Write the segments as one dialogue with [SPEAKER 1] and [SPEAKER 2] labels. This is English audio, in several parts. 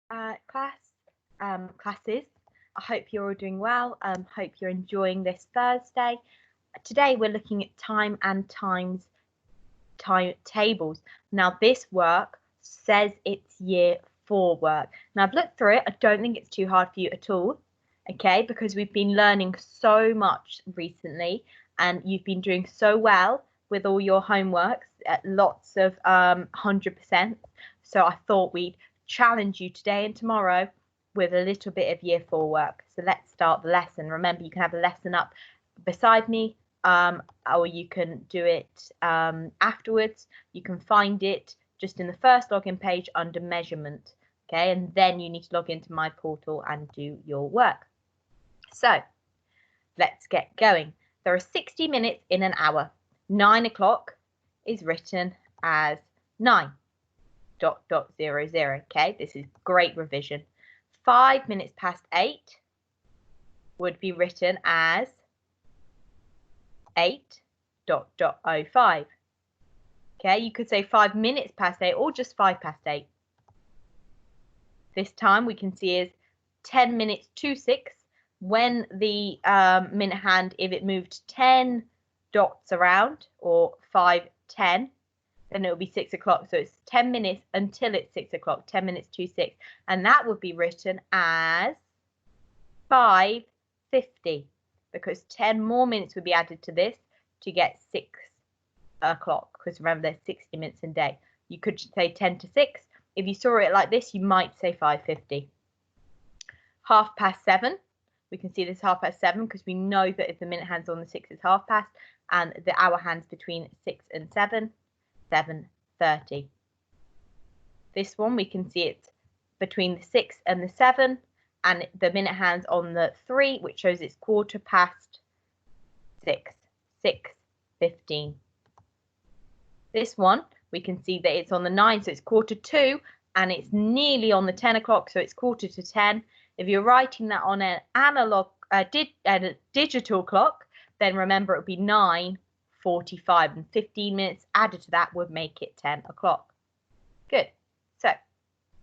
[SPEAKER 1] Classes. I hope you're all doing well. Hope you're enjoying this Thursday. Today we're looking at time and timetables. Now this work says it's year 4 work. Now I've looked through it. I don't think it's too hard for you at all. Okay, because we've been learning so much recently and you've been doing so well with all your homeworks at lots of 100%. So I thought we'd challenge you today and tomorrow with a little bit of year 4 work. So let's start the lesson. Remember, you can have a lesson up beside me, or you can do it afterwards. You can find it just in the first login page under measurement. Okay, and then you need to log into my portal and do your work. So let's get going. There are 60 minutes in an hour. 9 o'clock is written as 9.00. Okay, this is great revision. 5 minutes past 8 would be written as 8.05. Okay, you could say 5 minutes past 8 or just 5 past 8. This time we can see is 10 minutes to 6. When the minute hand, if it moved 10 dots around, or 5:10, then it will be 6 o'clock. So it's 10 minutes until it's 6 o'clock, 10 minutes to 6. And that would be written as 5:50, because 10 more minutes would be added to this to get 6 o'clock, because remember there's 60 minutes a day. You could say 10 to 6. If you saw it like this, you might say 5:50. 7:30. We can see this 7:30 because we know that if the minute hand's on the 6, it's 7:30, and the hour hand's between 6 and 7, 7:30. This one, we can see it's between the 6 and the 7, and the minute hand's on the 3, which shows it's 6:15. 6:15. This one, we can see that it's on the 9, so it's 9:45, and it's nearly on the 10 o'clock, so it's 9:45. If you're writing that on an analog, digital clock, then remember it would be 9:45, and 15 minutes added to that would make it 10 o'clock. Good. So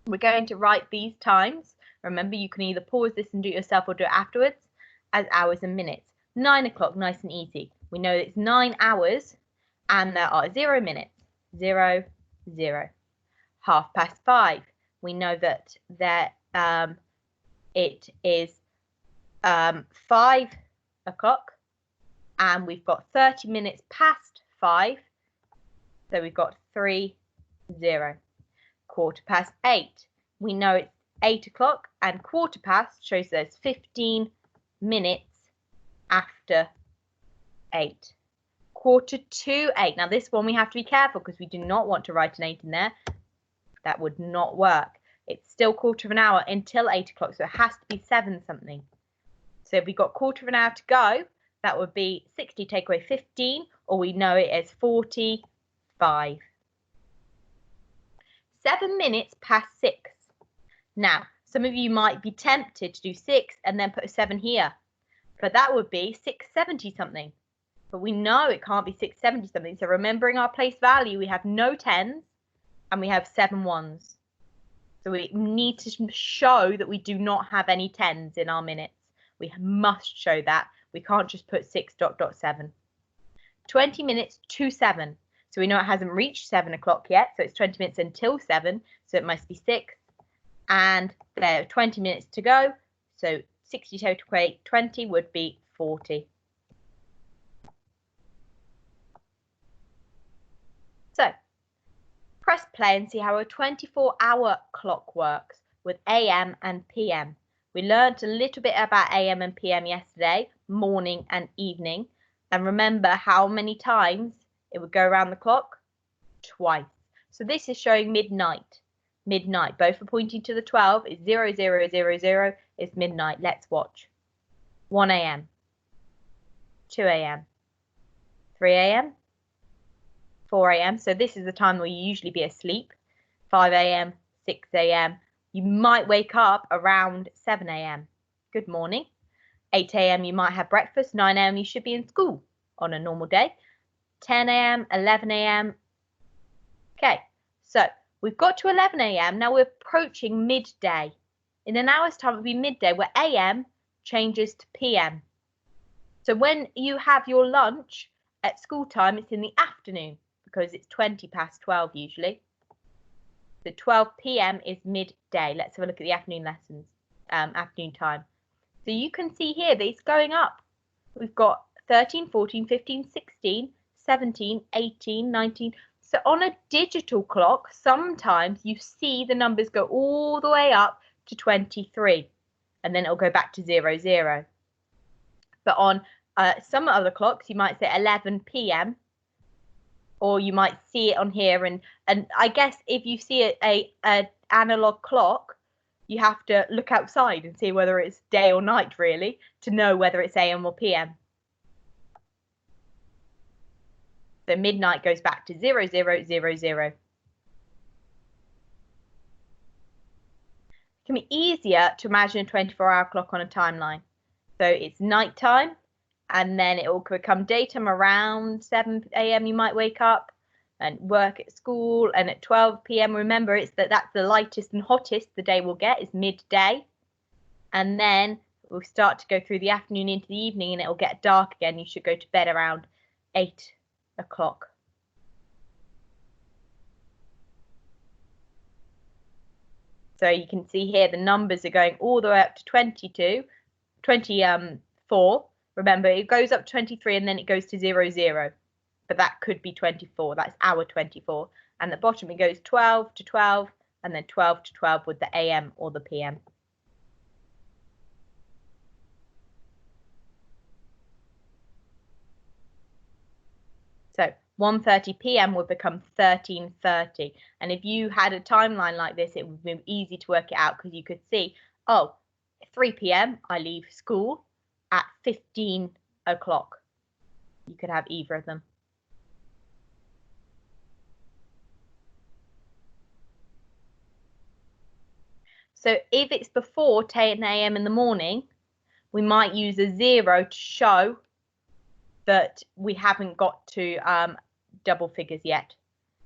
[SPEAKER 1] we're going to write these times. Remember, you can either pause this and do it yourself or do it afterwards as hours and minutes. 9 o'clock, nice and easy. We know it's 9 hours and there are 0 minutes. 0, 0. 5:30. We know that it is 5 o'clock and we've got 30 minutes past 5. So we've got 3, 0. 8:15. We know it's 8 o'clock and 8:15 shows there's 15 minutes after 8. 7:45. Now this one we have to be careful because we do not want to write an 8 in there. That would not work. It's still 1/4 of an hour until 8 o'clock, so it has to be 7 something. So if we've got 1/4 of an hour to go, that would be 60 take away 15, or we know it as 45. 7 minutes past 6. Now, some of you might be tempted to do 6 and then put a 7 here, but that would be 6:70 something. But we know it can't be 6:70 something, so remembering our place value, we have no 10s and we have 7 1s. So we need to show that we do not have any 10s in our minutes. We must show that. We can't just put 6.7. 20 minutes to 7. So we know it hasn't reached 7 o'clock yet, so it's 20 minutes until 7, so it must be 6. And there are 20 minutes to go, so 60 take away 20 would be 40. So press play and see how a 24-hour clock works with AM and PM. We learned a little bit about AM and PM yesterday, morning and evening. And remember how many times it would go around the clock? Twice. So this is showing midnight. Midnight. Both are pointing to the 12. It's 0000. It's midnight. Let's watch. 1 AM. 2 AM. 3 AM. 4 AM. So this is the time where you usually be asleep. 5 AM, 6 AM. You might wake up around 7 AM. Good morning. 8 AM you might have breakfast. 9 AM you should be in school on a normal day. 10 AM, 11 AM. Okay, so We've got to 11 a.m. Now we're approaching midday. In an hour's time, it'll be midday, where a.m. changes to p.m. So when you have your lunch at school time, it's in the afternoon because it's 20 past 12 usually. So 12 p.m. is midday. Let's have a look at the afternoon lessons, afternoon time. So you can see here that it's going up. We've got 13, 14, 15, 16, 17, 18, 19. So on a digital clock, sometimes you see the numbers go all the way up to 23, and then it'll go back to 0, 0. But on some other clocks, you might say 11 p.m. or you might see it on here. And I guess if you see a analog clock, you have to look outside and see whether it's day or night, really, to know whether it's a.m. or p.m. So midnight goes back to 0, 0, 0, 0. It can be easier to imagine a 24-hour clock on a timeline. So it's nighttime, and then it will become daytime around 7 a.m. You might wake up and work at school, and at 12 p.m. remember that's the lightest and hottest the day will get, is midday. And then we'll start to go through the afternoon into the evening, and it'll get dark again. You should go to bed around 8 o'clock. So you can see here the numbers are going all the way up to 24. Remember, it goes up to 23 and then it goes to 0, 0. But that could be 24. That's hour 24. And at the bottom it goes 12 to 12 and then 12 to 12 with the AM or the PM. So 1:30 p.m. would become 13:30. And if you had a timeline like this, it would be easy to work it out because you could see, oh, 3 p.m. I leave school, at 15 o'clock. You could have either of them. So if it's before 10 a.m. in the morning, we might use a 0 to show that we haven't got to double figures yet.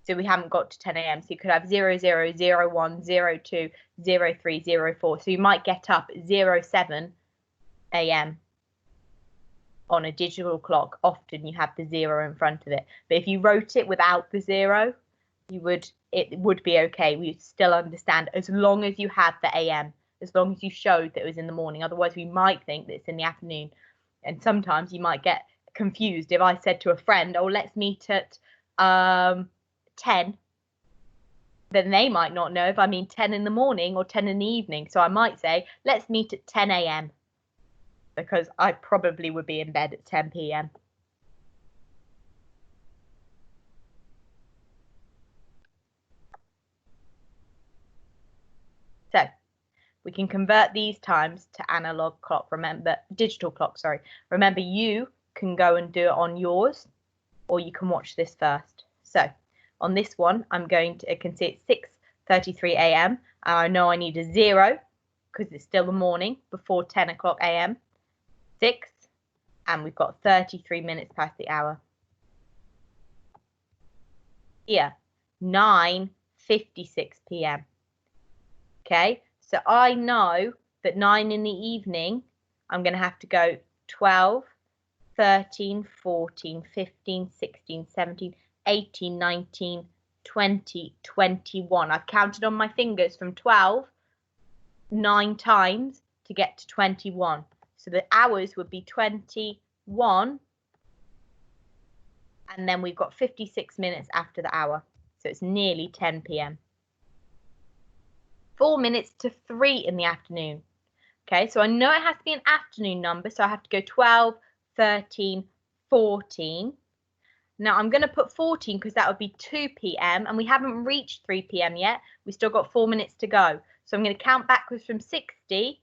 [SPEAKER 1] So we haven't got to 10 a.m. So you could have 0, 0, 0, 1, 0, 2, 0, 3, 0, 4. So you might get up 0, 7 a.m. on a digital clock. Often you have the 0 in front of it. But if you wrote it without the 0, it would be okay. We'd still understand as long as you had the AM, as long as you showed that it was in the morning. Otherwise, we might think that it's in the afternoon. And sometimes you might get confused. If I said to a friend, oh, let's meet at 10, then they might not know if I mean 10 in the morning or 10 in the evening. So I might say, let's meet at 10 a.m. because I probably would be in bed at 10 p.m. So we can convert these times to analog clock. Remember, digital clock, sorry. Remember, you can go and do it on yours, or you can watch this first. So on this one, I'm going to, I can see it's 6:33 a.m. and I know I need a 0 because it's still the morning before 10 o'clock a.m. 6, and we've got 33 minutes past the hour. Here, 9:56 p.m. Okay, so I know that 9 in the evening, I'm going to have to go 12, 13, 14, 15, 16, 17, 18, 19, 20, 21. I've counted on my fingers from 12, 9 times to get to 21. So the hours would be 21, and then we've got 56 minutes after the hour. So it's nearly 10 p.m. 4 minutes to 3 in the afternoon. Okay, so I know it has to be an afternoon number, so I have to go 12, 13, 14. Now I'm going to put 14 because that would be 2 p.m. and we haven't reached 3 p.m. yet. We've still got 4 minutes to go. So I'm going to count backwards from 60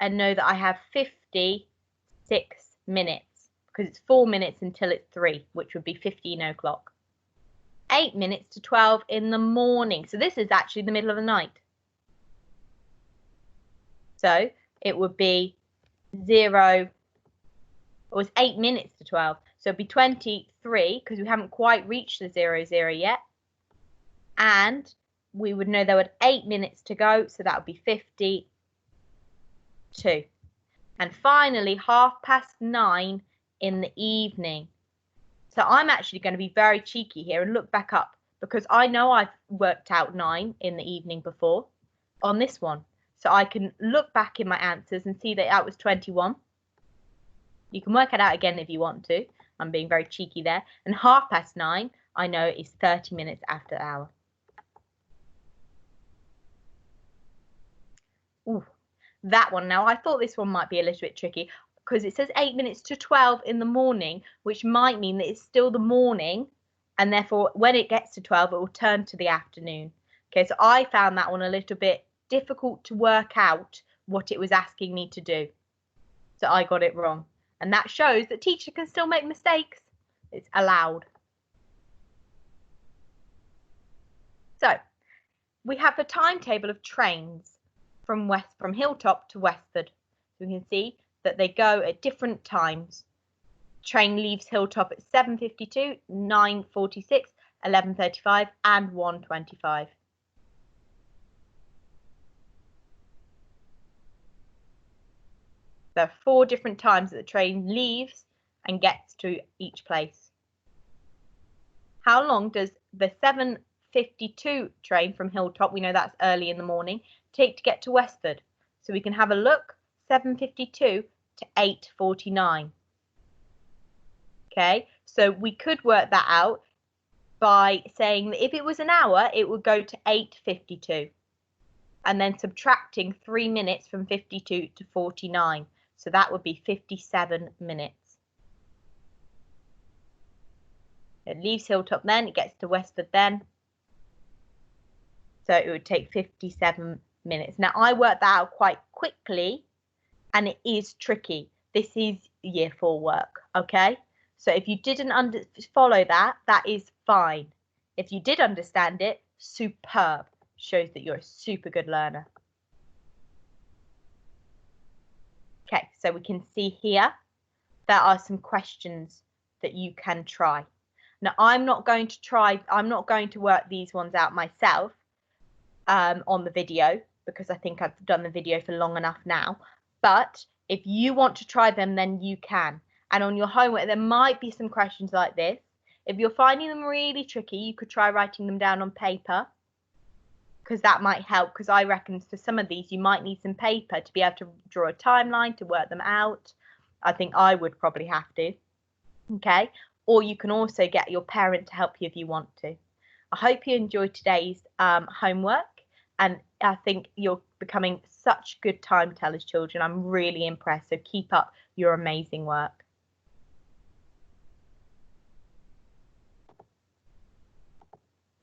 [SPEAKER 1] and know that I have 56 minutes because it's 4 minutes until it's 3, which would be 15 o'clock. 8 minutes to 12 in the morning. So this is actually the middle of the night. So it would be 0, it was 8 minutes to 12. So it'd be 23 because we haven't quite reached the 0, 0 yet. And we would know there were 8 minutes to go, so that would be 52. And finally, 9:30 in the evening. So I'm actually going to be very cheeky here and look back up, because I know I've worked out 9 in the evening before on this one. So I can look back in my answers and see that that was 21. You can work it out again if you want to. I'm being very cheeky there. And 9:30, I know, is 30 minutes after the hour. Ooh, that one. Now, I thought this one might be a little bit tricky because it says 8 minutes to 12 in the morning, which might mean that it's still the morning, and therefore when it gets to 12, it will turn to the afternoon. Okay, so I found that one a little bit difficult to work out what it was asking me to do. So I got it wrong. And that shows that teacher can still make mistakes. It's allowed. So we have the timetable of trains from Hilltop to Westford. So we can see that they go at different times. Train leaves Hilltop at 7:52, 9:46, 11:35 and 1:25. There are 4 different times that the train leaves and gets to each place. How long does the 7:52 train from Hilltop, we know that's early in the morning, take to get to Westford? So we can have a look, 7:52 to 8:49. Okay, so we could work that out by saying that if it was an hour, it would go to 8:52, and then subtracting 3 minutes from 52 to 49. So that would be 57 minutes. It leaves Hilltop then, it gets to Westford then. So it would take 57 minutes. Now, I worked that out quite quickly, and it is tricky. This is year 4 work, okay? So if you didn't follow that, that is fine. If you did understand it, superb. Shows that you're a super good learner. Okay, so we can see here there are some questions that you can try. Now, I'm not going to work these ones out myself on the video, because I think I've done the video for long enough now. But if you want to try them, then you can. And on your homework, there might be some questions like this. If you're finding them really tricky, you could try writing them down on paper, because that might help, because I reckon for some of these you might need some paper to be able to draw a timeline, to work them out. I think I would probably have to. Okay, or you can also get your parent to help you if you want to. I hope you enjoyed today's homework, and I think you're becoming such good time tellers, children. I'm really impressed, so keep up your amazing work.